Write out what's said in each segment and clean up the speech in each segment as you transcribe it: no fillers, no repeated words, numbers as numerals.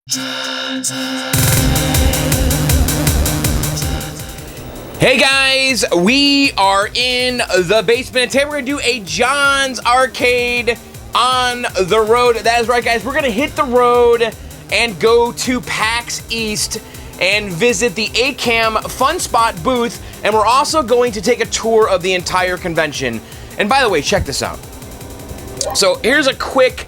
Hey guys, we are in the basement, and today we're going to do a John's Arcade on the road. That is right, guys. We're going to hit the road and go to Pax East and visit the ACAM Funspot booth, and we're also going to take a tour of the entire convention. And by the way, check this out. So here's a quick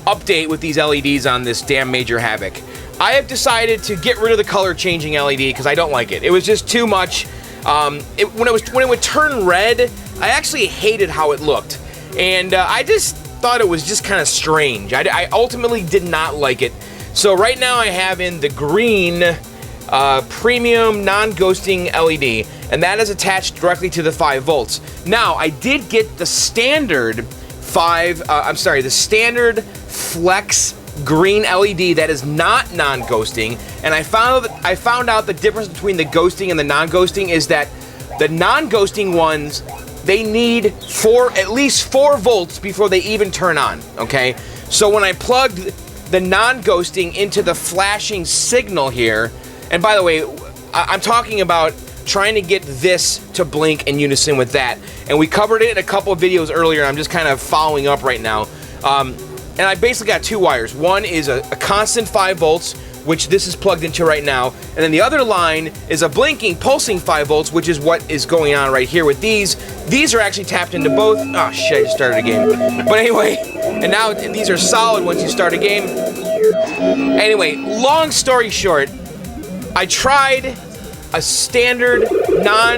update with these LEDs on this damn Major Havoc. I have decided to get rid of the color changing LED because I don't like it. It was just too much. When it would turn red, I actually hated how it looked, and I just thought it was just kind of strange. I ultimately did not like it. So right now I have in the green premium non-ghosting LED, and that is attached directly to the 5 volts. Now I did get the standard the standard flex green LED that is not non-ghosting, and I found out the difference between the ghosting and the non-ghosting is that the non-ghosting ones, they need at least 4 volts before they even turn on, okay? So when I plugged the non-ghosting into the flashing signal here, and by the way, I'm talking about trying to get this to blink in unison with that, and we covered it in a couple of videos earlier, and I'm just kind of following up right now. And I basically got 2 wires. One is a constant 5 volts, which this is plugged into right now, and then the other line is a blinking, pulsing 5 volts, which is what is going on right here with these. These are actually tapped into both. Oh shit, I just started a game. But anyway, and now these are solid once you start a game. Anyway, long story short, I tried a standard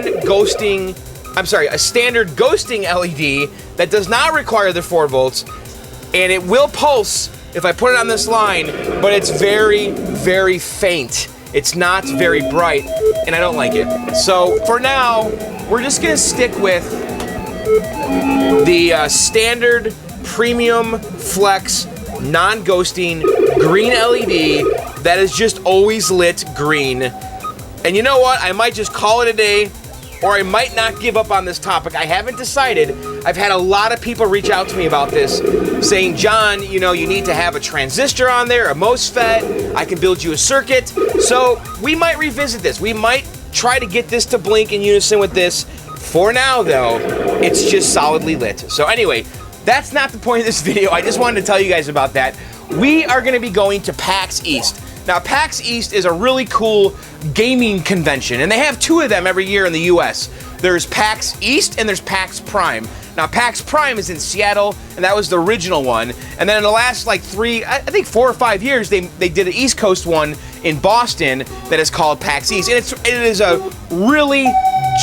ghosting LED that does not require the 4 volts, and it will pulse if I put it on this line, but it's very, very faint. It's not very bright, and I don't like it. So for now, we're just gonna stick with the standard premium flex non-ghosting green LED that is just always lit green. And you know what? I might just call it a day, or I might not give up on this topic. I haven't decided. I've had a lot of people reach out to me about this, saying, John, you know, you need to have a transistor on there, a MOSFET, I can build you a circuit. So we might revisit this. We might try to get this to blink in unison with this. For now, though, it's just solidly lit. So anyway, that's not the point of this video. I just wanted to tell you guys about that. We are going to be going to Pax East. Now, Pax East is a really cool gaming convention, and they have 2 of them every year in the US. There's PAX East and there's PAX Prime. Now, PAX Prime is in Seattle, and that was the original one. And then in the last, like, 4 or 5 years, they did an East Coast one in Boston that is called PAX East. And it is a really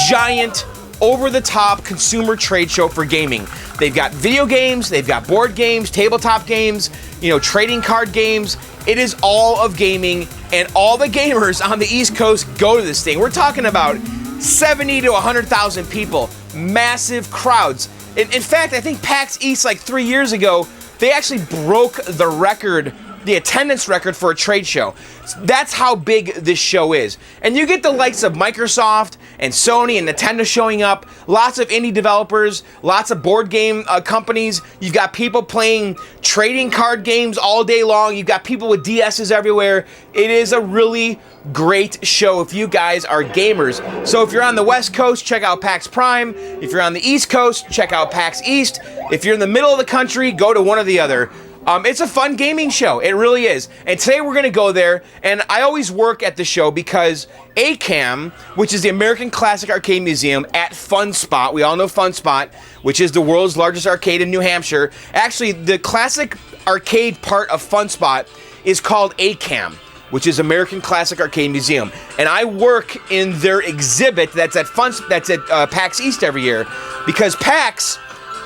giant, over-the-top consumer trade show for gaming. They've got video games, they've got board games, tabletop games, you know, trading card games. It is all of gaming, and all the gamers on the East Coast go to this thing. We're talking about 70 to 100,000 people, massive crowds. In fact, I think PAX East, like 3 years ago, they actually broke the record, the attendance record for a trade show. That's how big this show is. And you get the likes of Microsoft and Sony and Nintendo showing up, lots of indie developers, lots of board game companies. You've got people playing trading card games all day long. You've got people with DSs everywhere. It is a really great show if you guys are gamers. So if you're on the West Coast, check out PAX Prime. If you're on the East Coast, check out PAX East. If you're in the middle of the country, go to one or the other. It's a fun gaming show. It really is. And today we're going to go there, and I always work at the show because ACAM, which is the American Classic Arcade Museum at Funspot, we all know Funspot, which is the world's largest arcade in New Hampshire. Actually, the classic arcade part of Funspot is called ACAM, which is American Classic Arcade Museum. And I work in their exhibit that's at PAX East every year because PAX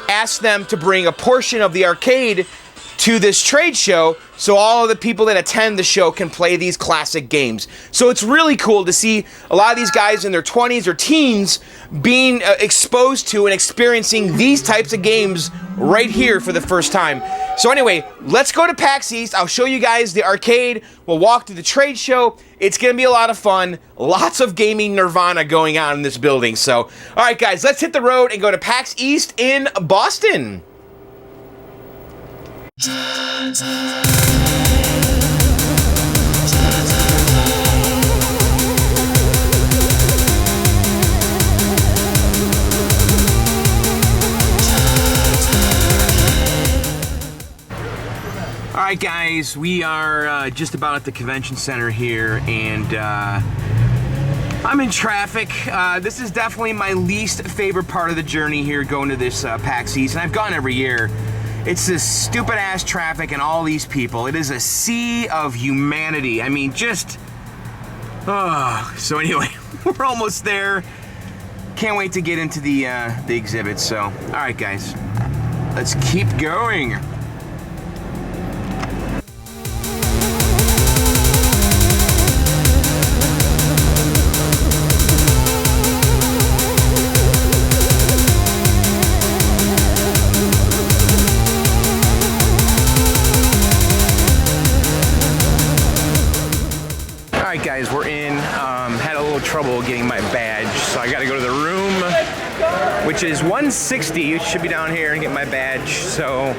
asked them to bring a portion of the arcade to this trade show so all of the people that attend the show can play these classic games. So it's really cool to see a lot of these guys in their 20s or teens being exposed to and experiencing these types of games right here for the first time. So anyway, let's go to PAX East. I'll show you guys the arcade. We'll walk through the trade show. It's going to be a lot of fun. Lots of gaming nirvana going on in this building. So, all right, guys, let's hit the road and go to PAX East in Boston. Alright guys, we are just about at the convention center here, and I'm in traffic. This is definitely my least favorite part of the journey here, going to this PAX East, and I've gone every year. It's this stupid ass traffic and all these people. It is a sea of humanity. I mean, just... so anyway, we're almost there. Can't wait to get into the exhibit, so... Alright guys, let's keep going. Alright guys, we're in. Had a little trouble getting my badge, so I gotta go to the room, which is 160. It should be down here and get my badge, so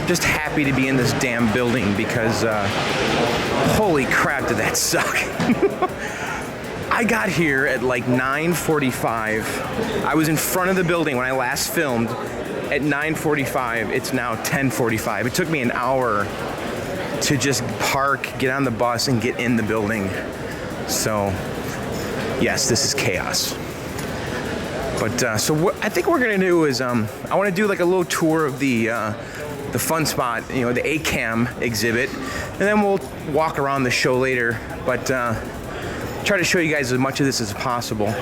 just happy to be in this damn building because holy crap did that suck. I got here at like 9:45. I was in front of the building when I last filmed at 9:45. It's now 10:45. It took me an hour to just park, get on the bus, and get in the building. So, yes, this is chaos. But so what I think we're gonna do is I want to do like a little tour of the Funspot, you know, the ACAM exhibit, and then we'll walk around the show later. But try to show you guys as much of this as possible.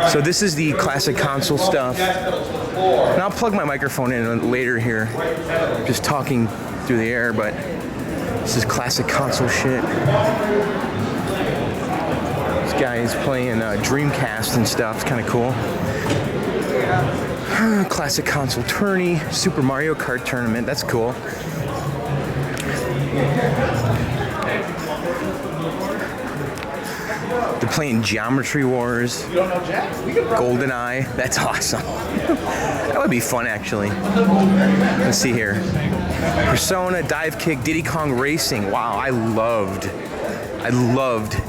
So this is the classic console stuff, and I'll plug my microphone in later here, just talking through the air. But this is classic console shit. This guy is playing Dreamcast and stuff. It's kind of cool. Classic console tourney, Super Mario Kart tournament. That's cool. They're playing Geometry Wars, GoldenEye. That's awesome. That would be fun, actually. Let's see here. Persona, Dive Kick, Diddy Kong Racing. Wow, I loved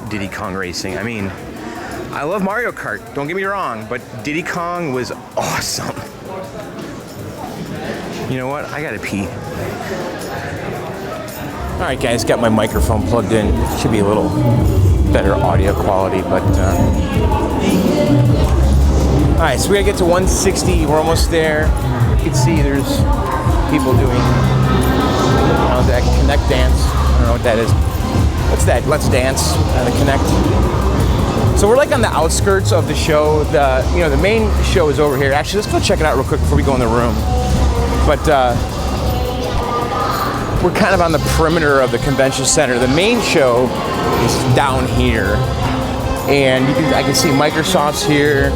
Diddy Kong Racing. I mean, I love Mario Kart, don't get me wrong, but Diddy Kong was awesome. You know what? I gotta pee. Alright guys, got my microphone plugged in. Should be a little better audio quality, but alright, so we gotta get to 160. We're almost there. You can see there's people doing that Connect dance. I don't know what that is. What's that? Let's Dance, the Connect. So we're like on the outskirts of the show. The main show is over here. Actually, let's go check it out real quick before we go in the room. But we're kind of on the perimeter of the convention center. The main show is down here, and I can see Microsoft's here.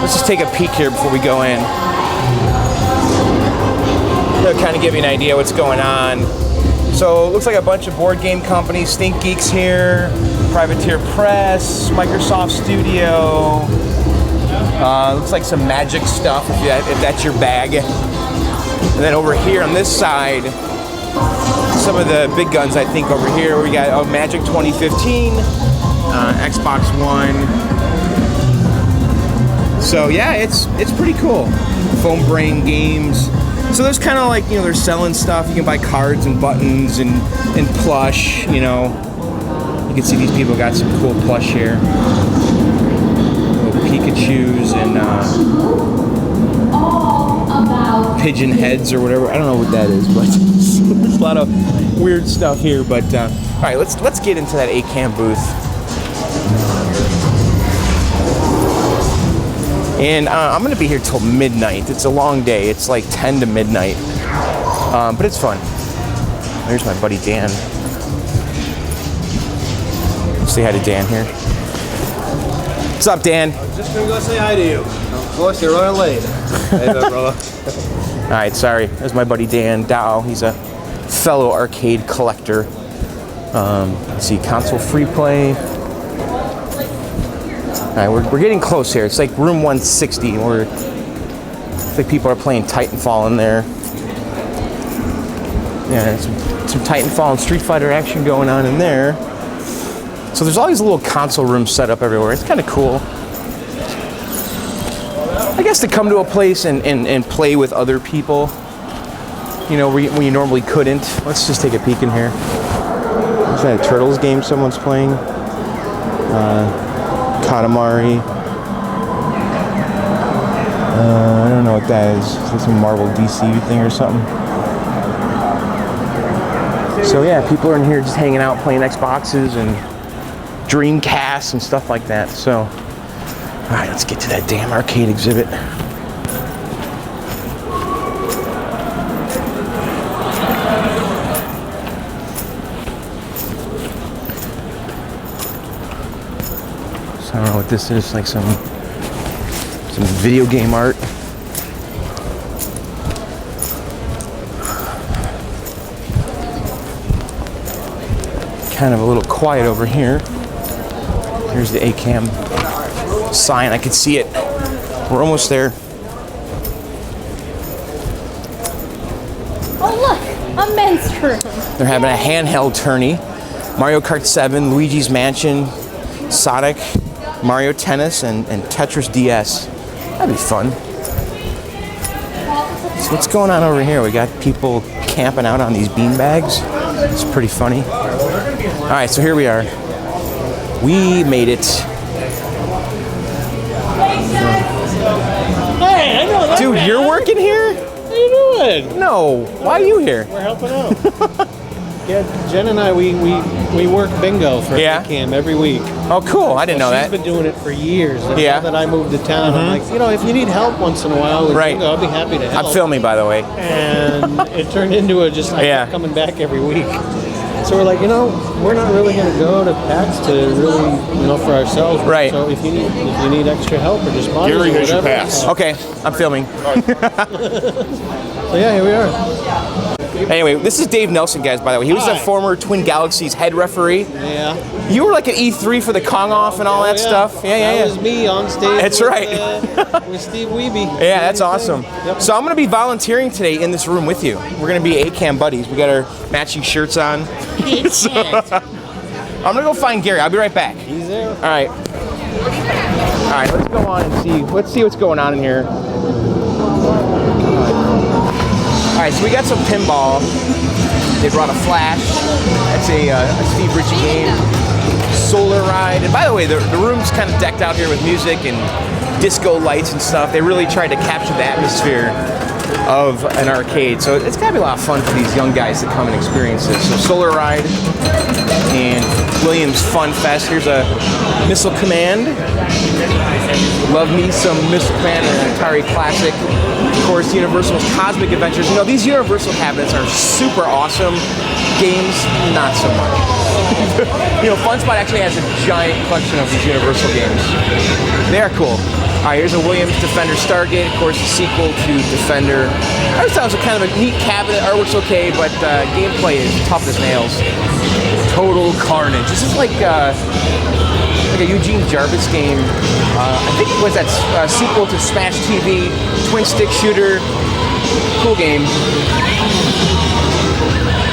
Let's just take a peek here before we go in. They'll kind of give you an idea what's going on. So it looks like a bunch of board game companies. Think Geek's here, Privateer Press, Microsoft Studio. Looks like some Magic stuff if that's your bag. And then over here on this side, some of the big guns I think over here. We got Magic 2015, Xbox One. So yeah, it's pretty cool. Foam Brain Games. So there's kind of like, they're selling stuff. You can buy cards and buttons and plush, You can see these people got some cool plush here. Little Pikachus and pigeon heads or whatever. I don't know what that is, but there's a lot of weird stuff here. But all right, let's get into that ACAM booth. And I'm gonna be here till midnight. It's a long day. It's like 10 to midnight, but it's fun. There's my buddy Dan. Say hi to Dan here. What's up, Dan? I'm just gonna go say hi to you. Of course, you're running late. Hey there, brother. All right, sorry. There's my buddy Dan Dow. He's a fellow arcade collector. Let's see, console free play. All right, we're getting close here. It's like room 160. It's like people are playing Titanfall in there. Yeah, some Titanfall and Street Fighter action going on in there. So there's all these little console rooms set up everywhere. It's kind of cool. I guess to come to a place and play with other people. you know, where you normally couldn't. Let's just take a peek in here. Is that a Turtles game someone's playing? Katamari. I don't know what that is. Is this some Marvel DC thing or something? So yeah, people are in here just hanging out, playing Xboxes and Dreamcasts and stuff like that. So, all right, let's get to that damn arcade exhibit. I don't know what this is, like some video game art. Kind of a little quiet over here. Here's the ACAM sign. I can see it. We're almost there. Oh look, a men's room. They're having a handheld tourney. Mario Kart 7, Luigi's Mansion, Sonic, Mario Tennis, and Tetris DS. That'd be fun. So what's going on over here? We got people camping out on these beanbags. It's pretty funny. All right, so here we are. We made it. Hey, I know that. Dude, man. you're working here? How you doing? No. Why are you here? We're helping out. Yeah, Jen and I, we work bingo for ACAM every week. Oh, cool. I didn't know that. She's been doing it for years. And Yeah. now that I moved to town, I'm like, you know, if you need help once in a while with bingo, I'll be happy to help. I'm filming, by the way. And it turned into a just like coming back every week. So we're like, you know, we're not really going to go to PAX to really, you know, for ourselves. Right. So if you need extra help or just bodies Gary or has your whatever. pass. Okay, I'm filming. So yeah, here we are. Anyway, this is Dave Nelson, guys, by the way. He was the Hi. former Twin Galaxies head referee. Yeah. You were like at E3 for the Kong Off and all that stuff. That was me on stage. That's with, right. With Steve Wiebe. Yeah, that's awesome. Yep. So I'm going to be volunteering today in this room with you. We're going to be ACAM buddies. We got our matching shirts on. So, I'm going to go find Gary. I'll be right back. He's there. All right. All right, let's go on and see. Let's see what's going on in here. All right, so we got some pinball. They brought a Flash. That's a Steve Ritchie game. Solar Ride. And by the way, the room's kind of decked out here with music and disco lights and stuff. They really tried to capture the atmosphere of an arcade. So it's got to be a lot of fun for these young guys to come and experience this. So Solar Ride and Williams Fun Fest. Here's a Missile Command. Love me some Missile Command and Atari Classic. Of course, Universal's Cosmic Adventures. You know, these Universal cabinets are super awesome. Games, not so much. You know, Funspot actually has a giant collection of these Universal games. They are cool. All right, here's a Williams Defender Stargate. Of course, the sequel to Defender. I just thought it was a kind of a neat cabinet. Artwork's okay, but gameplay is tough as nails. Total Carnage. This is like a Eugene Jarvis game. I think it was that sequel to Smash TV, twin stick shooter. Cool game.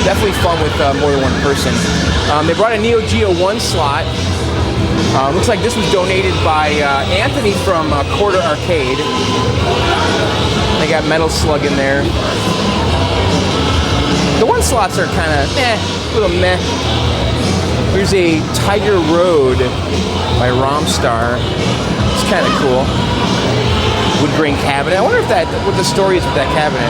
Definitely fun with more than one person. They brought a Neo Geo 1 slot. Looks like this was donated by Anthony from Quarter Arcade. They got Metal Slug in there. The 1 slots are kind of a little meh. Here's a Tiger Road by Romstar. It's kind of cool. Wood grain cabinet. I wonder if what the story is with that cabinet.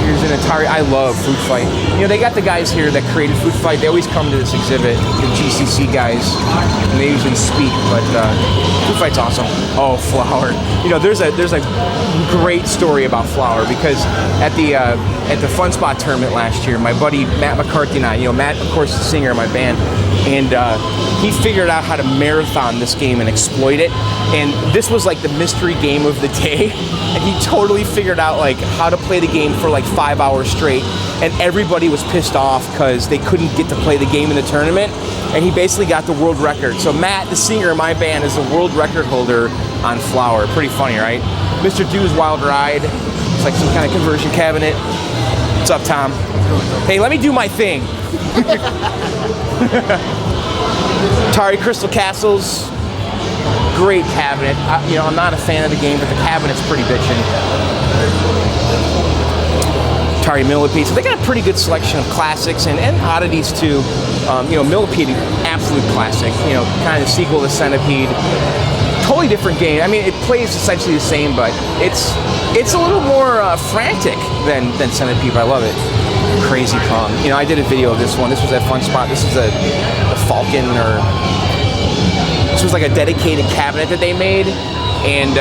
Here's an Atari. I love Food Fight. You know, they got the guys here that created Food Fight. They always come to this exhibit, the GCC guys, and they usually speak. But Food Fight's awesome. Oh, Flower. You know, there's a great story about Flower because at the Funspot tournament last year, my buddy Matt McCarthy and I, you know, Matt, of course, the singer of my band, and he figured out how to marathon this game and exploit it. And this was like the mystery game of the day. And he totally figured out like how to play the game for like 5 hours straight. And everybody was pissed off because they couldn't get to play the game in the tournament. And he basically got the world record. So Matt, the singer of my band, is the world record holder on Flower. Pretty funny, right? Mr. Dew's Wild Ride. It's like some kind of conversion cabinet. What's up, Tom? Hey, let me do my thing. Atari Crystal Castles. Great cabinet. You know, I'm not a fan of the game, but the cabinet's pretty bitchin'. Atari Millipede. So they got a pretty good selection of classics and oddities too. Millipede, absolute classic. Kind of sequel to Centipede. Totally different game. I mean, it plays essentially the same, but it's a little more frantic than Centipede. But I love it. Crazy Kong. I did a video of this one. This was at Funspot. This is the Falcon, or this was like a dedicated cabinet that they made, and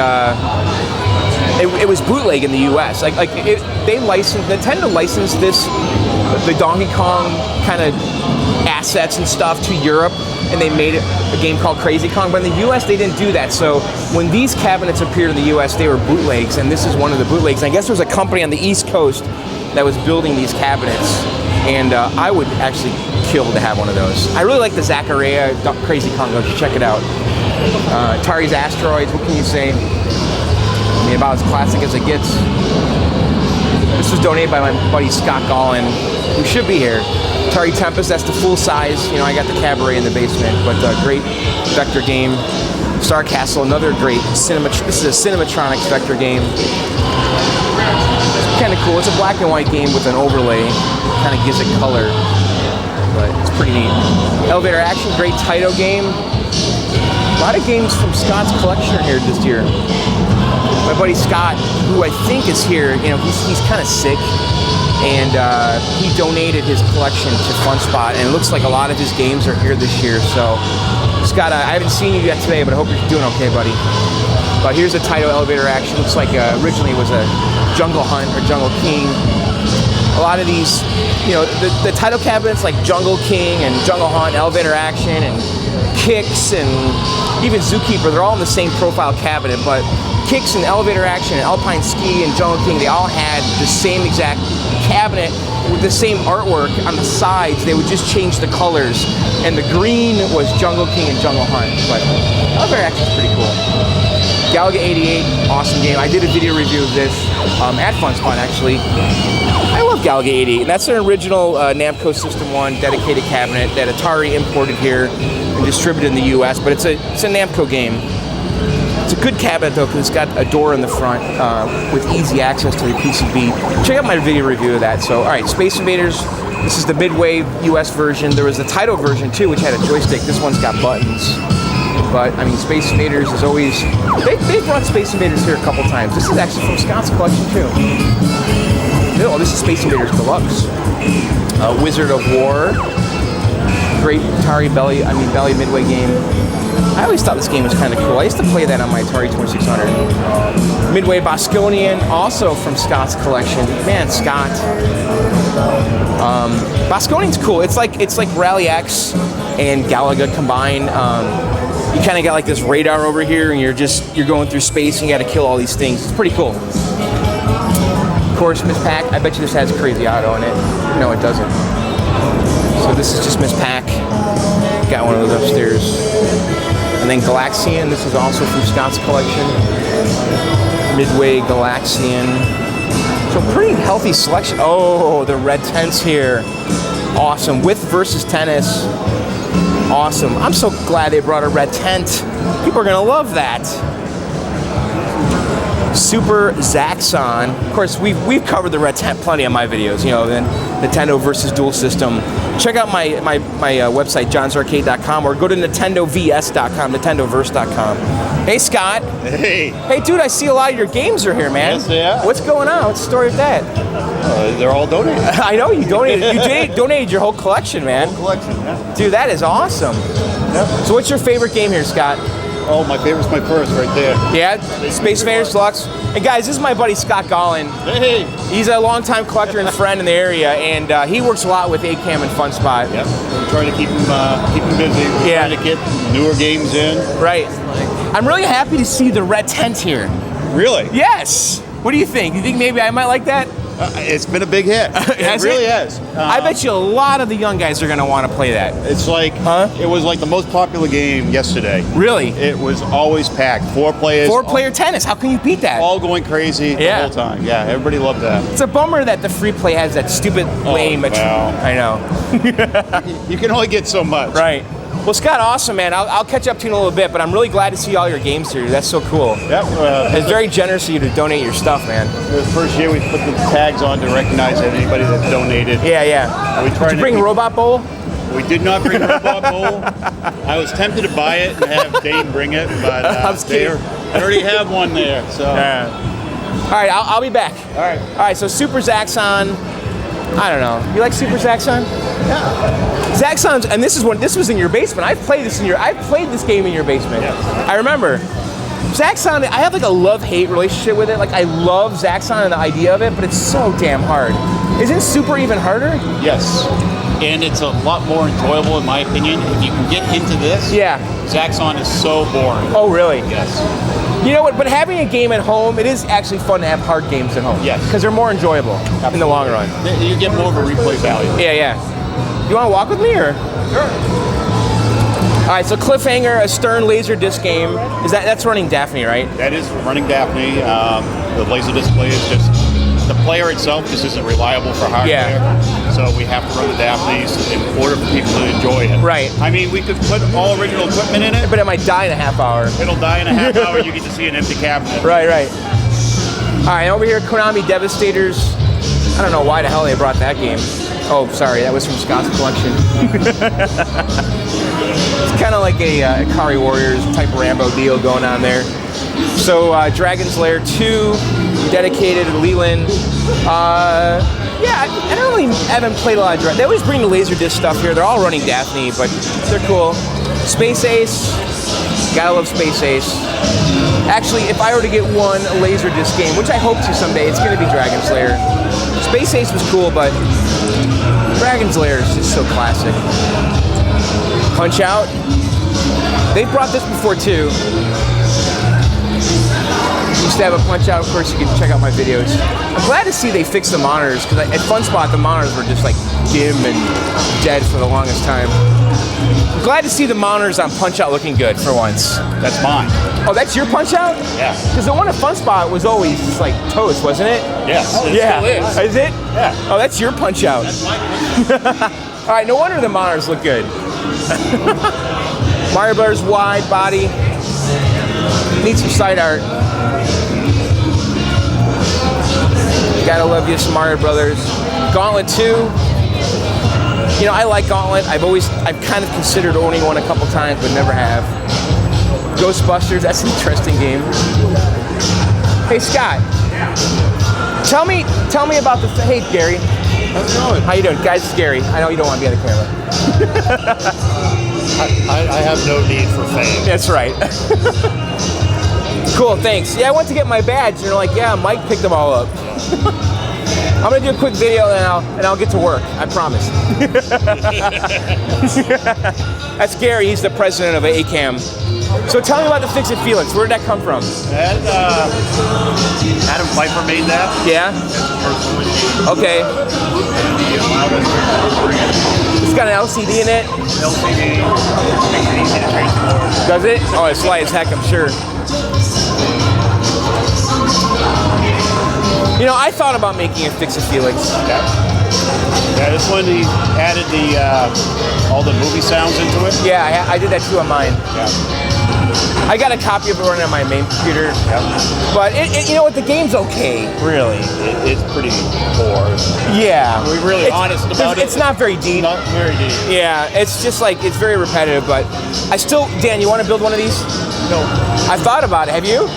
it was bootleg in the U.S. Nintendo licensed the Donkey Kong kind of assets and stuff to Europe, and they made a game called Crazy Kong. But in the U.S., they didn't do that. So when these cabinets appeared in the U.S., they were bootlegs, and this is one of the bootlegs. And I guess there was a company on the East Coast that was building these cabinets, and I would actually kill to have one of those. I really like the Zaccaria Crazy Kong. You should check it out. Atari's Asteroids. What can you say? I mean, about as classic as it gets. This was donated by my buddy Scott Gollin, who should be here. Atari Tempest, that's the full size. I got the cabaret in the basement, but great vector game. Star Castle, another great this is a Cinematronics vector game. It's kind of cool. It's a black and white game with an overlay. Kind of gives it color, but it's pretty neat. Elevator Action, great Taito game. A lot of games from Scott's collection are here this year. My buddy Scott, who I think is here, he's kind of sick, and he donated his collection to Funspot, and it looks like a lot of his games are here this year. So, Scott, I haven't seen you yet today, but I hope you're doing okay, buddy. But here's a Taito Elevator Action. Looks like originally it was a Jungle Hunt or Jungle King. A lot of these, the Taito cabinets like Jungle King and Jungle Hunt, Elevator Action, and Kicks, and even Zookeeper, they're all in the same profile cabinet, but Kicks and Elevator Action and Alpine Ski and Jungle King, they all had the same exact cabinet with the same artwork on the sides. They would just change the colors, and the green was Jungle King and Jungle Hunt, but Elevator Action is pretty cool. Galaga 88, awesome game. I did a video review of this at Funspot, actually. I love Galaga 88, and that's an original Namco System 1 dedicated cabinet that Atari imported here and distributed in the US, but it's a Namco game. It's a good cabinet though, because it's got a door in the front with easy access to the PCB. Check out my video review of that. So, all right, Space Invaders. This is the Midway US version. There was the Taito version too, which had a joystick. This one's got buttons. But I mean, Space Invaders is always. They've brought Space Invaders here a couple times. This is actually from Scott's collection too. Oh, this is Space Invaders Deluxe. Wizard of War. Great Atari Belly Midway game. I always thought this game was kind of cool. I used to play that on my Atari 2600. Midway Bosconian, also from Scott's collection. Man, Scott. Bosconian's cool. It's like Rally X and Galaga combined. You kind of got like this radar over here, and you're going through space, and you got to kill all these things. It's pretty cool. Of course, Miss Pac. I bet you this has Crazy Otto in it. No, it doesn't. So this is just Miss Pac. Got one of those upstairs. And then Galaxian, this is also from Scott's collection. Midway Galaxian. So pretty healthy selection. Oh, the red tents here. Awesome. With versus tennis. Awesome. I'm so glad they brought a red tent. People are gonna love that. Super Zaxxon. Of course, we've covered the red tent plenty on my videos. Then Nintendo versus Dual System. Check out my website, johnsarcade.com, or go to nintendovs.com, nintendoverse.com. Hey, Scott. Hey. Hey, dude, I see a lot of your games are here, man. Yes, they are. What's going on? What's the story of that? They're all donated. I know, you donated. You donated your whole collection, man. Whole collection, yeah. Dude, that is awesome. Yep. So what's your favorite game here, Scott? Oh, my favorite's my first right there. Yeah, Space Invaders Deluxe. And guys, this is my buddy Scott Gollin. Hey. He's a longtime collector and friend in the area, and he works a lot with ACAM and Funspot. Yep. We're trying to keep him busy. We're trying to get newer games in. Right. I'm really happy to see the red tent here. Really? Yes. What do you think? You think maybe I might like that? It's been a big hit. It really has. I bet you a lot of the young guys are going to want to play that. It's like, it was like the most popular game yesterday. Really? It was always packed. 4 players. 4-player tennis. How can you beat that? All going crazy the whole time. Yeah, everybody loved that. It's a bummer that the free play has that stupid lame. Well. I know. You can only get so much. Right. Well, Scott, awesome, man. I'll catch up to you in a little bit, but I'm really glad to see all your games here. That's so cool. Yeah, it's very generous of you to donate your stuff, man. The first year we put the tags on to recognize anybody that donated. Yeah. We Did you bring a robot bowl? We did not bring a robot bowl. I was tempted to buy it and have Dane bring it, but I already have one there. So. All right, I'll be back. All right. So Super Zaxxon. I don't know. You like Super Zaxxon? Yeah. Zaxxon's, and this was in your basement. I played this game in your basement. Yes. I remember. Zaxxon, I have like a love-hate relationship with it. Like I love Zaxxon and the idea of it, but it's so damn hard. Isn't Super even harder? Yes. And it's a lot more enjoyable in my opinion. If you can get into this, Zaxxon is so boring. Oh really? Yes. You know what, but having a game at home, it is actually fun to have hard games at home. Yes. Because they're more enjoyable in the long run. You get more of a replay value. Yeah. You want to walk with me, or? Sure. All right, so Cliffhanger, a Stern Laserdisc game. That's running Daphne, right? That is running Daphne. The Laserdisc play is just, the player itself just isn't reliable for hardware. Yeah. So we have to run the Daphnes in order for people to enjoy it. Right. I mean, we could put all original equipment in it. But it might die in a half hour. It'll die in a half hour. You get to see an empty cabinet. Right. All right, over here, Konami Devastators. I don't know why the hell they brought that game. Oh, sorry, that was from Scott's collection. It's kind of like a Ikari Warriors type Rambo deal going on there. So, Dragon's Lair 2, dedicated to Leland. I haven't played a lot of They always bring the Laserdisc stuff here. They're all running Daphne, but they're cool. Space Ace, gotta love Space Ace. Actually, if I were to get one Laserdisc game, which I hope to someday, it's gonna be Dragon's Lair. Space Ace was cool, but Dragon's Lair is just so classic. Punch Out. They've brought this before too. Used to have a Punch Out. Of course, you can check out my videos. I'm glad to see they fixed the monitors, because at Funspot the monitors were just like dim and dead for the longest time. I'm glad to see the monitors on Punch Out looking good for once. That's mine. Oh, that's your Punch Out? Yeah. Because the one at Funspot was always just like toast, wasn't it? Yes. It Yeah. still is. Is it? Yeah. Oh, that's your Punch Out. That's mine. All right, no wonder the monitors look good. Mario Brothers wide body. Need some side art. Gotta love you, some Mario Brothers. Gauntlet 2. You know, I like Gauntlet. I've kind of considered owning one a couple times, but never have. Ghostbusters, that's an interesting game. Hey, Scott. Tell me about the. Hey, Gary. How's it going? How you doing? Guys, it's Gary. I know you don't want to be on the camera. I have no need for fame. That's right. Cool, thanks. Yeah, I went to get my badge, and they're like, yeah, Mike picked them all up. I'm gonna do a quick video, and I'll get to work. I promise. That's Gary. He's the president of ACAM. So tell me about the Fix It Felix. Where did that come from? Adam Pfeiffer made that. Yeah. Okay. It's got an LCD in it. LCD. Makes it easy to transport. Does it? Oh, it's light as heck, I'm sure. You know, I thought about making a Fix It Felix. Yeah, this one he added all the movie sounds into it. Yeah, I did that too on mine. Yeah. I got a copy of it running on my main computer. But you know what? The game's okay, really. It's pretty poor. Yeah. We're really honest about it. It's not very deep. Not very deep. Yeah, it's just like, it's very repetitive, but I still, Dan, you want to build one of these? No. I thought about it. Have you?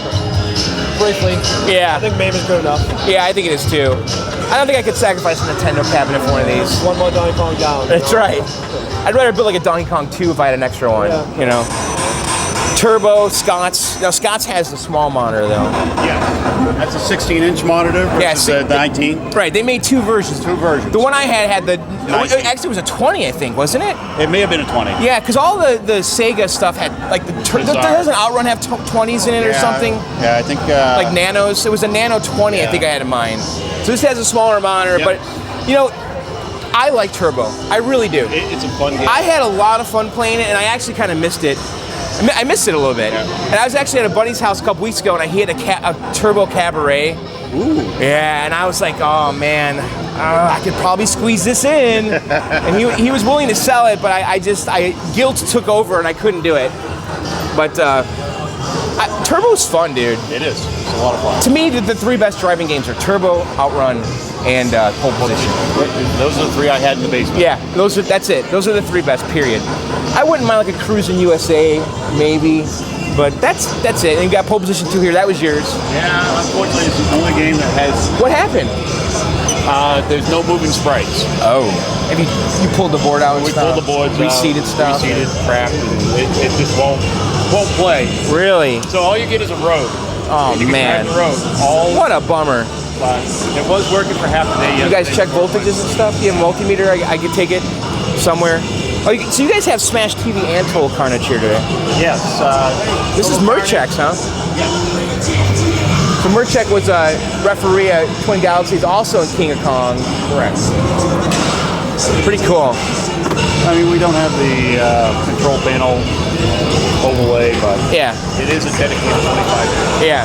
Briefly. Yeah. I think MAME is good enough. Yeah, I think it is too. I don't think I could sacrifice a Nintendo cabinet for one of these. One more Donkey Kong down. That's right. I'd rather build like a Donkey Kong 2 if I had an extra one, you know. Turbo, Scott's. Now, Scott's has the small monitor, though. Yeah. That's a 16-inch monitor versus a 19. Right, they made two versions. Two versions. The one I had the... 19. Actually, it was a 20, I think, wasn't it? It may have been a 20. Yeah, because all the Sega stuff had, like, doesn't Outrun have 20s in it or something? Yeah, I think... like nanos. It was a Nano 20, I think I had in mind. So this has a smaller monitor, but, you know, I like Turbo. I really do. It's a fun game. I had a lot of fun playing it, and I actually kind of missed it. I missed it a little bit. Yeah. And I was actually at a buddy's house a couple weeks ago, and he had a Turbo Cabaret. Ooh. Yeah, and I was like, oh man, I could probably squeeze this in. And he was willing to sell it, but guilt took over, and I couldn't do it. But Turbo's fun, dude. It is. It's a lot of fun. To me, the three best driving games are Turbo, Outrun, and Pole Position. Those are the three I had in the basement. Yeah, that's it. Those are the three best, period. I wouldn't mind like a Cruisin' USA, maybe, but that's it. And you got Pole Position 2 here. That was yours. Yeah, unfortunately, it's the only game that has. What happened? There's no moving sprites. Oh. And you pulled the board out and We stuff? pulled the boards Reseated out, stuff? Reseated crap, and it just won't play. Really? So all you get is a road. Oh, and you man. can drive the road. What a bummer. But it was working for half the day You yesterday. guys check voltages and stuff? You have a multimeter? I could take it somewhere? Oh, so you guys have Smash TV and Total Carnage here today? Yes. This is Merchek's, huh? So Merchek was a referee at Twin Galaxies, also in King of Kong. Correct. Pretty cool. I mean, we don't have the control panel overlay, but Yeah, it is a dedicated 25 inch. yeah.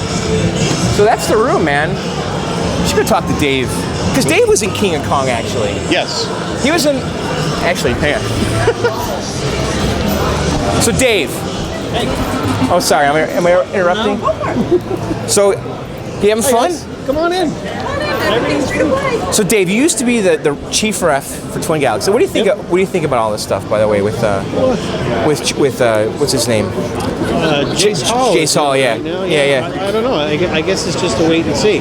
So that's the room, man. We should go talk to Dave. Because Dave was in King of Kong, actually. Yes. He was in... Actually, hang on. So Dave. Oh, sorry. Am I interrupting? Go for it. So, you having fun? Come on in. Everything's free to play. So Dave, you used to be the chief ref for Twin Galaxies. So what do you think? What do you think about all this stuff? By the way, with what's his name? Jace Hall. Jace Hall, yeah. Right now, Yeah. I don't know. I guess it's just a wait and see.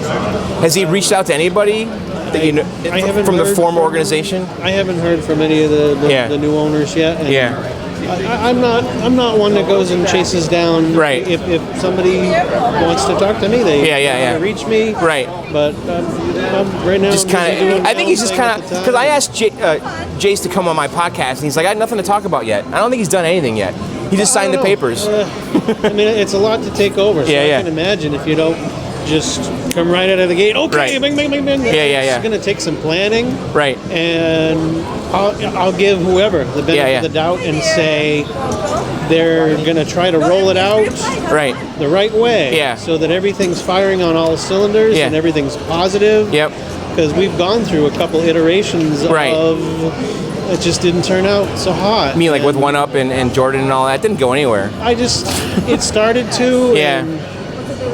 Has he reached out to anybody that you know I haven't from the heard former from- organization? I haven't heard from any of Yeah. the new owners yet. And Yeah. I'm not one that goes and chases down. Right. If somebody wants to talk to me, they Yeah. reach me. Right. But right now, Just I'm busy kind doing of. I think he's my just own kind thing of at the because I time. asked Jace to come on my podcast, and he's like, I got nothing to talk about yet. I don't think he's done anything yet. He just signed the I don't know. papers. I mean, it's a lot to take over. So Yeah, yeah. I can imagine if you don't just come right out of the gate. Okay, Right. bing, bing, bing, bing. Yeah. It's going to take some planning. Right. And I'll give whoever the benefit of the doubt and say they're going to try to roll it out Right. the right way. Yeah. So that everything's firing on all cylinders Yeah. and everything's positive. Yep. Because we've gone through a couple iterations Right. of it just didn't turn out so hot. Me like with And One Up and Jordan and all that didn't go anywhere. it started to. Yeah. And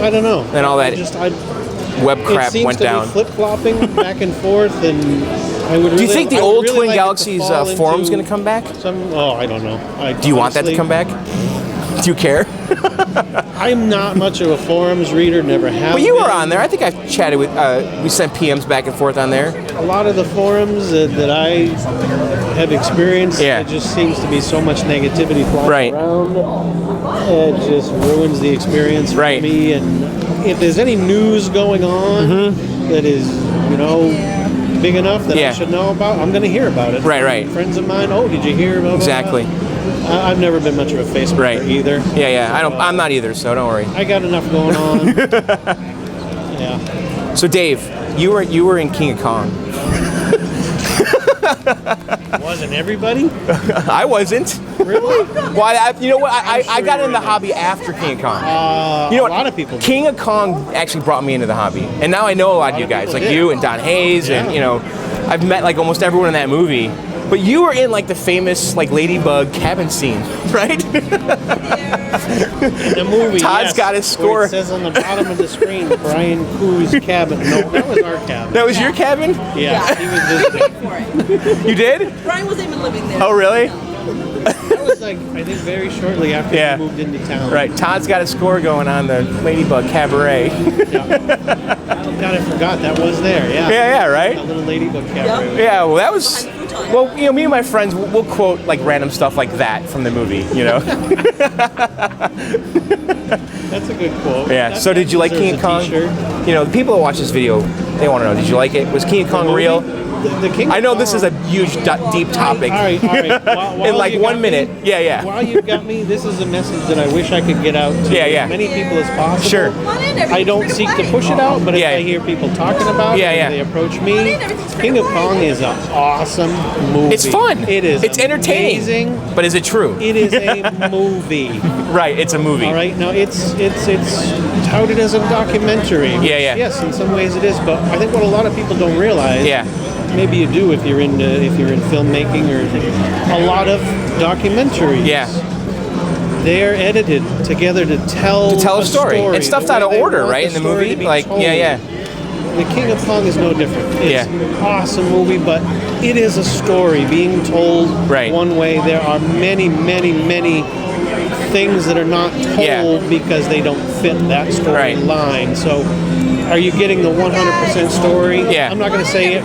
I don't know. And all that web it crap seems went to down. be flip-flopping back and forth, and I would. Do you think the old Twin Galaxies forum's going going to come back? I don't know. Do you want that to come back? Do you care? I'm not much of a forums reader. Never have. Well, you were been. on there. I think I've chatted with. We sent PMs back and forth on there. A lot of the forums that I have experienced, Yeah. it just seems to be so much negativity flying Right. around. It just ruins the experience for Right. me. And if there's any news going on that is, big enough that Yeah. I should know about, I'm going to hear about it. Right. Friends of mine, did you hear about Exactly. I've never been much of a Facebooker Right. either. Yeah. I'm not either, so don't worry. I got enough going on. Yeah. So Dave, you were in King of Kong. Wasn't everybody? I wasn't. Really? Well, you know what? I sure got you in the were. hobby after King of Kong. A lot of people did. King of Kong actually brought me into the hobby, and now I know a lot of you guys, people like did. you and Don Hayes, and I've met like almost everyone in that movie. But you were in like the famous like Ladybug cabin scene, right? In the movie, Todd's yes, got his where score. It says on the bottom of the screen, Brian Koo's cabin. No, that was our cabin. That was your cabin? Yeah, he was visiting. For it. You did? Brian wasn't even living there. Oh, really? That was like, I think, very shortly after Yeah. he moved into town. Right. Todd's got a score going on the Ladybug Cabaret. God, I forgot that was there. Yeah. Yeah, right? A little ladybug cabaret. Yeah, well, that was. Well, me and my friends, we'll quote like random stuff like that from the movie, That's a good quote. Yeah. That- So did you like deserves King of a Kong? t-shirt. The people that watch this video, they want to know, did you like it? Was King of Kong movie? real? the King. I know of this is a Kong- huge, deep topic. All right. While In like you 1 got minute. me- Yeah. While you got me, this is a message that I wish I could get out to Yeah. as many people as possible. Sure. I don't seek to push it out, but if I hear people talking about it, and they approach me, King of Kong is an awesome movie. It's fun. It is. It's entertaining. Amazing. But is it true? It is a movie. Right. It's a movie. All right. Now it's touted as a documentary. Yeah. Yes, in some ways it is, but I think what a lot of people don't realize. Yeah. Maybe you do if you're in filmmaking or a lot of documentaries. Yeah. They're edited together to tell a story. And stuff's the way out of they order, want right? In the story movie, to be like told. yeah. The King of Kong is no different. It's an awesome movie, but it is a story being told one way. There are many, many, many things that are not told because they don't fit that storyline. So, are you getting the 100% story? Yeah. I'm not going to say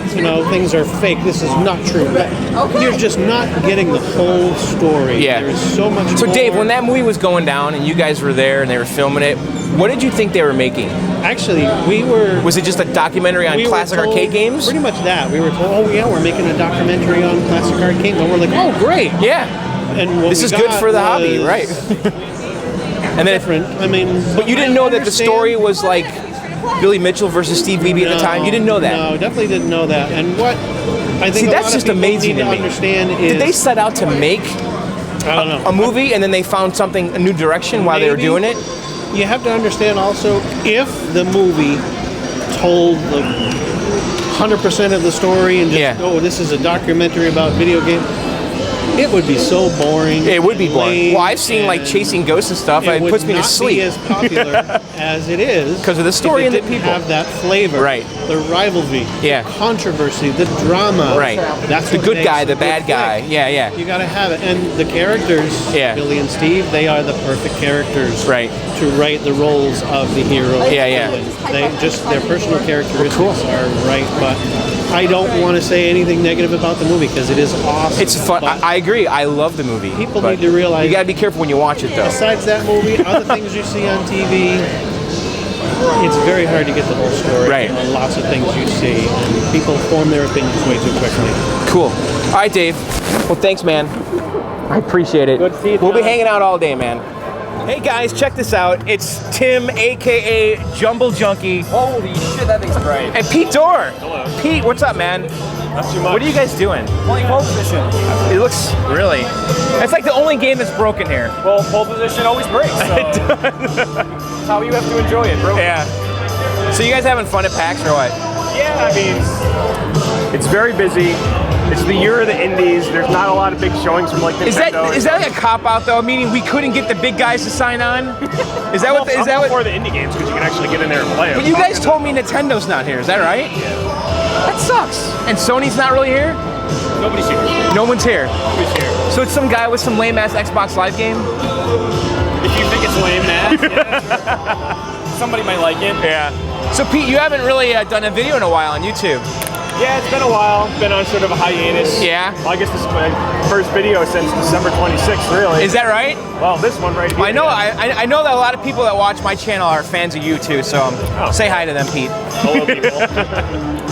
things are fake. This is not true. But you're just not getting the whole story. Yeah. There's so much. So more. Dave, when that movie was going down and you guys were there and they were filming it, what did you think they were making? Actually, we were. Was it just a documentary on classic arcade games? Pretty much that. We were told, oh yeah, we're making a documentary on classic arcade games. And we're like, oh great. Yeah. And this is good for the hobby, right? And then different. I mean, but you didn't know that the story was like Billy Mitchell versus Steve Wiebe at the time. You didn't know that. No, definitely didn't know that. And what I think that's just amazing need to me. Understand is did they set out to make I don't know a movie and then they found a new direction while they were doing it? You have to understand also if the movie told the 100% of the story and just this is a documentary about video games. It would be so boring. It would be boring. lame, Well, I've seen like chasing ghosts and stuff. It puts me to sleep. It would not be as popular as it is because of the story and the people. Have that flavor, right? The rivalry, the controversy, the drama, right? That's the what good makes guy, a the good bad guy. flick. Yeah. You got to have it, and the characters, Billy and Steve, they are the perfect characters, right? To write the roles of the hero. Yeah. They just their personal characteristics are right, but I don't want to say anything negative about the movie because it is awesome. It's fun. I agree. I love the movie. People need to realize you got to be careful when you watch it, though. Besides that movie, other things you see on TV, it's very hard to get the whole story. Right. On lots of things you see, and people form their opinions way too quickly. Cool. All right, Dave. Well, thanks, man. I appreciate it. Good to see you, We'll be John. hanging out all day, man. Hey guys, check this out. It's Tim, aka Jumblejunkie. Holy shit, that thing's bright. And Pete Dorr. Hello. Pete, what's up, man? Not too much. What are you guys doing? Playing pole position. It looks really. It's like the only game that's broken here. Well, pole position always breaks. So. It does. That's how you have to enjoy it, bro. Yeah. So you guys having fun at PAX or what? Yeah, I mean, it's very busy. It's the year of the indies. There's not a lot of big showings from like Nintendo. Is that like a cop out though? Meaning we couldn't get the big guys to sign on? Is that what? Is that for what? the indie games because you can actually get in there and play them. But you guys told me Nintendo's not here. Is that right? Yeah. That sucks. And Sony's not really here? Nobody's here. No one's here. Nobody's here. So it's some guy with some lame ass Xbox Live game? If you think it's lame, yeah, somebody might like it. Yeah. So Pete, you haven't really done a video in a while on YouTube. Yeah, it's been a while. Been on sort of a hiatus. Yeah. Well, I guess this is my first video since December 26th, really. Is that right? Well, this one right here. I know. I know that a lot of people that watch my channel are fans of you too. So say hi to them, Pete. Hello, people.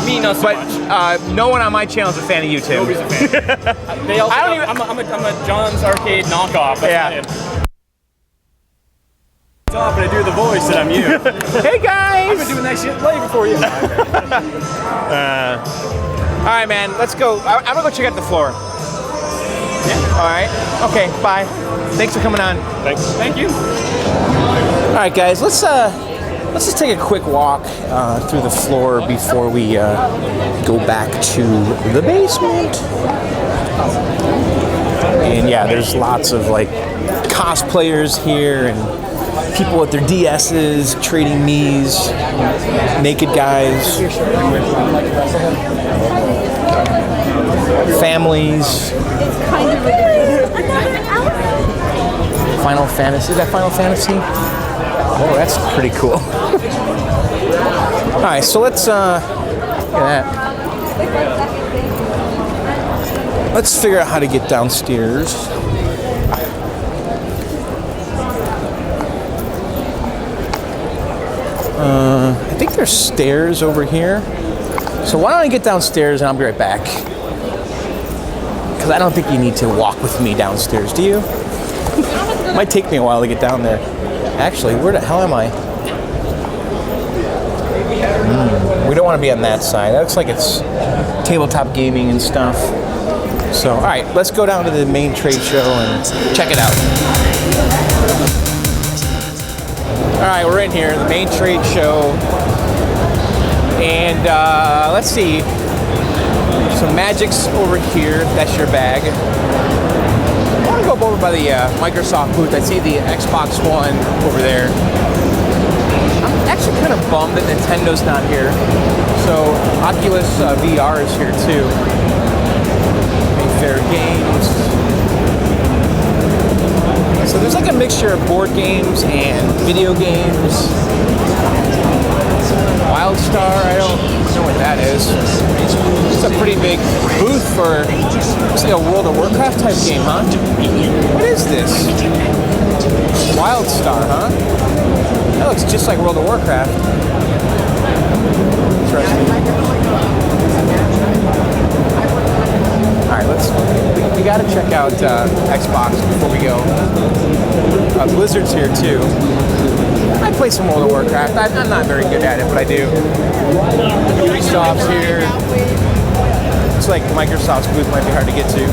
Me, not so much. No one on my channel is a fan of you too. Nobody's a fan. They also I'm a John's Arcade knockoff. That's Stop and I do the voice that I'm you. Hey guys! I've been doing that shit way before you. All right, man. Let's go. I'm gonna go check out the floor. Yeah. All right. Okay. Bye. Thanks for coming on. Thanks. Thank you. All right, guys. Let's just take a quick walk through the floor before we go back to the basement. And yeah, there's lots of like cosplayers here and people with their DSs trading Miis, naked guys, families. Final Fantasy. Is that Final Fantasy? Oh, that's pretty cool. All right, so let's look at that. Let's figure out how to get downstairs. I think there's stairs over here. So why don't I get downstairs and I'll be right back? Because I don't think you need to walk with me downstairs, do you? It might take me a while to get down there. Actually, where the hell am I? We don't want to be on that side. That looks like it's tabletop gaming and stuff. So, all right, let's go down to the main trade show and check it out. All right, we're in here, the main trade show. And let's see. Some Magic's over here. That's your bag. I want to go over by the Microsoft booth. I see the Xbox One over there. I'm actually kind of bummed that Nintendo's not here. So Oculus VR is here too. Mayfair Games. So there's like a mixture of board games and video games. WildStar, I don't know what that is. It's a pretty big booth for, it's like a World of Warcraft type game, huh? What is this? WildStar, huh? That looks just like World of Warcraft. Interesting. Alright, we gotta check out Xbox before we go. Blizzard's here too. I play some World of Warcraft. I'm not very good at it, but I do. Ubisoft's here. Looks like Microsoft's booth might be hard to get to.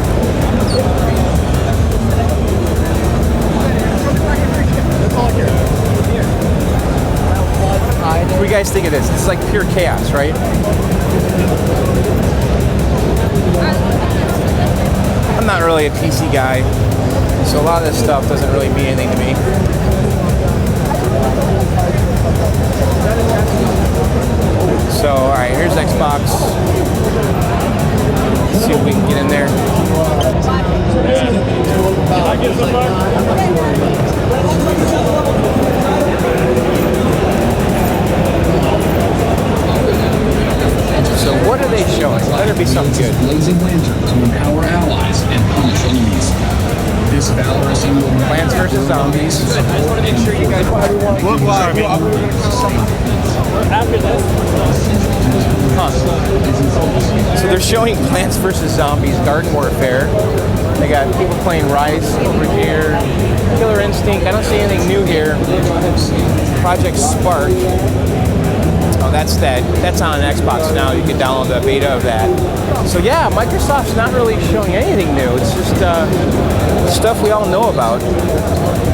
What do you guys think of this? This is like pure chaos, right? I'm not really a PC guy, so a lot of this stuff doesn't really mean anything to me. So, alright, here's Xbox. Let's see if we can get in there. So what are they showing? Better be something good. Blazing lanterns to empower allies and punish enemies. This valorous evil Plants vs. Zombies. I just want to make sure you guys look live. After this. Huh. So they're showing Plants vs. Zombies Garden Warfare. They got people playing Rise over here. Killer Instinct. I don't see anything new here. Project Spark. Oh, that's on Xbox now. You can download the beta of that. So yeah, Microsoft's not really showing anything new. It's just stuff we all know about.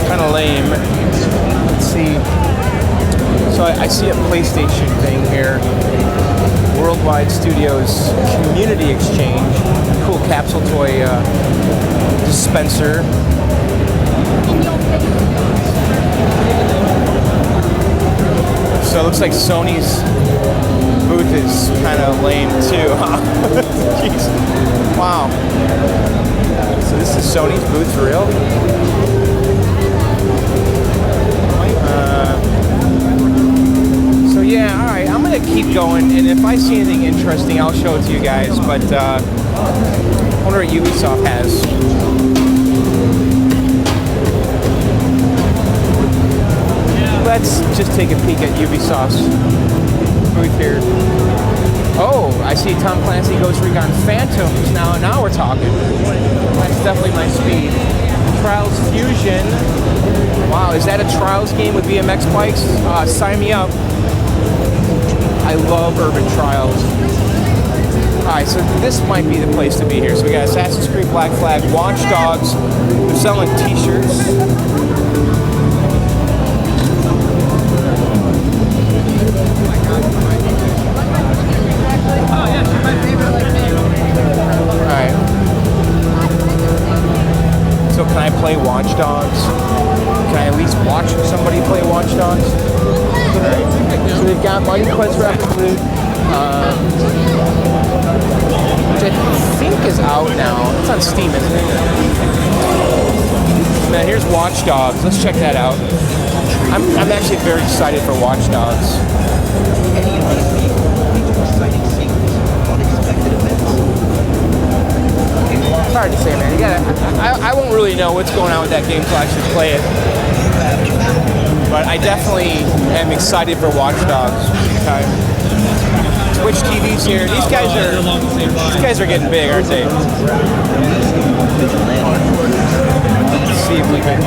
Kind of lame. Let's see. So I see a PlayStation thing here. Worldwide Studios Community Exchange. Cool capsule toy dispenser. So it looks like Sony's booth is kind of lame too, huh? Jeez. Wow. So this is Sony's booth for real? So yeah, alright, I'm going to keep going, and if I see anything interesting, I'll show it to you guys, but I wonder what Ubisoft has. Let's just take a peek at Ubisoft's booth here. Oh, I see Tom Clancy Ghost Recon Phantoms. Now we're talking. That's definitely my speed. Trials Fusion. Wow, is that a Trials game with BMX bikes? Sign me up. I love Urban Trials. Alright, so this might be the place to be here. So we got Assassin's Creed Black Flag, Watch Dogs. They're selling t-shirts. Alright. So can I play Watch Dogs? Can I at least watch somebody play Watch Dogs? Alright. So they've got Mighty Quest Replica, which I think is out now. It's on Steam, isn't it? Now here's Watch Dogs. Let's check that out. I'm actually very excited for Watch Dogs. It's hard to say, man. You gotta. I won't really know what's going on with that game until I actually play it. But I definitely am excited for Watch Dogs. Okay. Switch TVs here. These guys are getting big, aren't they? Let's see if we can.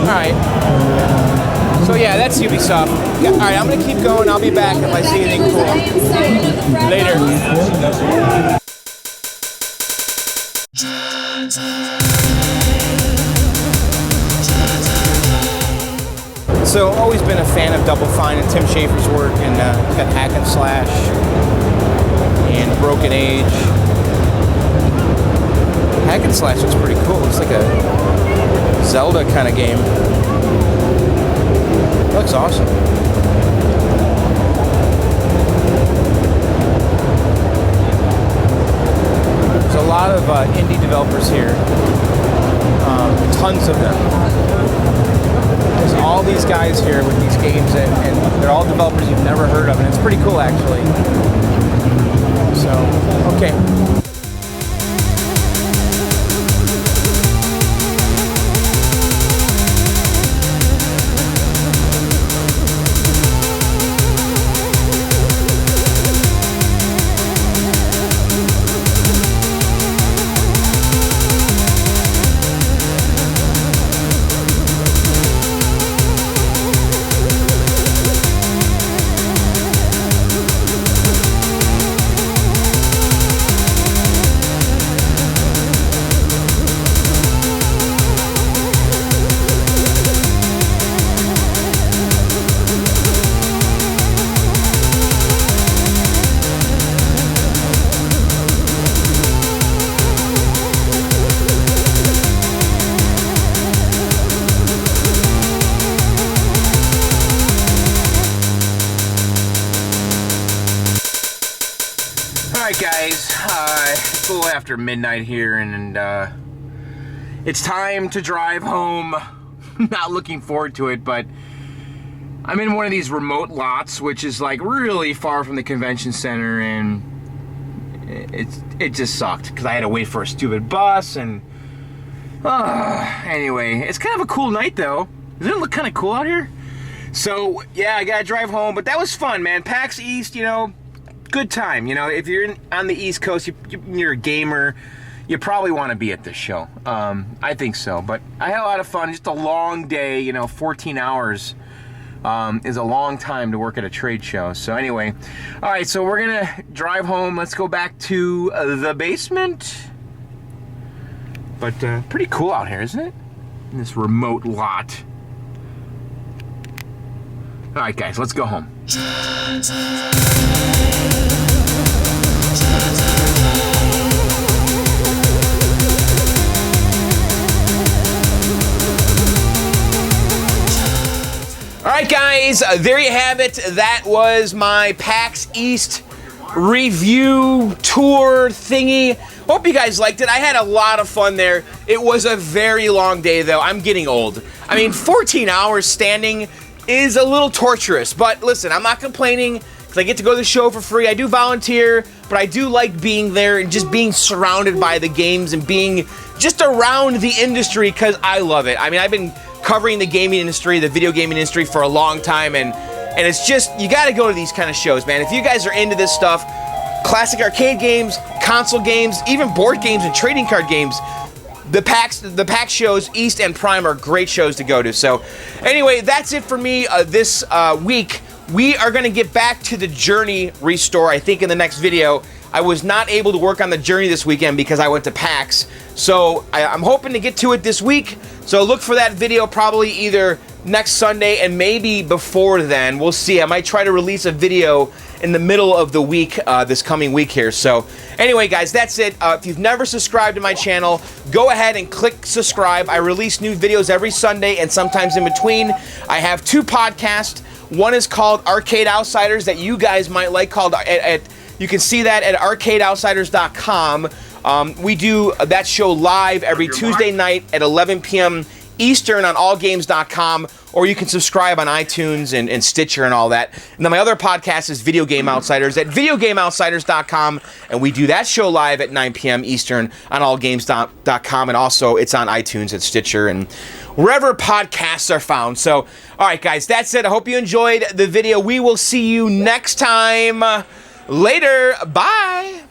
Alright. So yeah, that's Ubisoft. Alright, I'm gonna keep going. I'll be back if I see anything cool. Later. So, always been a fan of Double Fine and Tim Schafer's work, and he's got Hack and Slash and Broken Age. Hack and Slash looks pretty cool. It's like a Zelda kind of game. It looks awesome. There's a lot of indie developers here. Tons of them. There's all these guys here with these games, and they're all developers you've never heard of, and it's pretty cool, actually. So, okay. Guys, it's a little after midnight here, and it's time to drive home. Not looking forward to it, but I'm in one of these remote lots, which is like really far from the convention center, and it just sucked because I had to wait for a stupid bus. And anyway, it's kind of a cool night though. Doesn't it look kind of cool out here? So yeah, I gotta drive home, but that was fun, man. PAX East, you know. Good time, you know. If you're on the East Coast, you're a gamer, you probably want to be at this show. I think so, but I had a lot of fun. Just a long day, you know. 14 hours is a long time to work at a trade show. So anyway, all right, so we're gonna drive home. Let's go back to the basement. But pretty cool out here, isn't it? In this remote lot. All right, guys, let's go home. Alright guys, there you have it. That was my PAX East review tour thingy. Hope you guys liked it. I had a lot of fun there. It was a very long day though. I'm getting old. I mean, 14 hours standing is a little torturous, but listen, I'm not complaining because I get to go to the show for free. I do volunteer, but I do like being there and just being surrounded by the games and being just around the industry because I love it. I mean, I've been covering the gaming industry, the video gaming industry for a long time, and it's just, you gotta go to these kind of shows, man. If you guys are into this stuff, classic arcade games, console games, even board games and trading card games, the PAX shows, East and Prime, are great shows to go to. So anyway, that's it for me this week. We are gonna get back to the Journey restore, I think, in the next video. I was not able to work on the Journey this weekend because I went to PAX. So I'm hoping to get to it this week. So look for that video probably either next Sunday and maybe before then. We'll see. I might try to release a video in the middle of the week, this coming week here. So anyway, guys, that's it. If you've never subscribed to my channel, go ahead and click subscribe. I release new videos every Sunday and sometimes in between. I have 2 podcasts. One is called Arcade Outsiders that you guys might like, called you can see that at arcadeoutsiders.com. We do that show live every Tuesday night at 11 p.m. Eastern on allgames.com, or you can subscribe on iTunes and Stitcher and all that. And then my other podcast is Video Game Outsiders at videogameoutsiders.com, and we do that show live at 9 p.m. Eastern on allgames.com, and also it's on iTunes and Stitcher and wherever podcasts are found. So, all right, guys, that's it. I hope you enjoyed the video. We will see you next time. Later. Bye.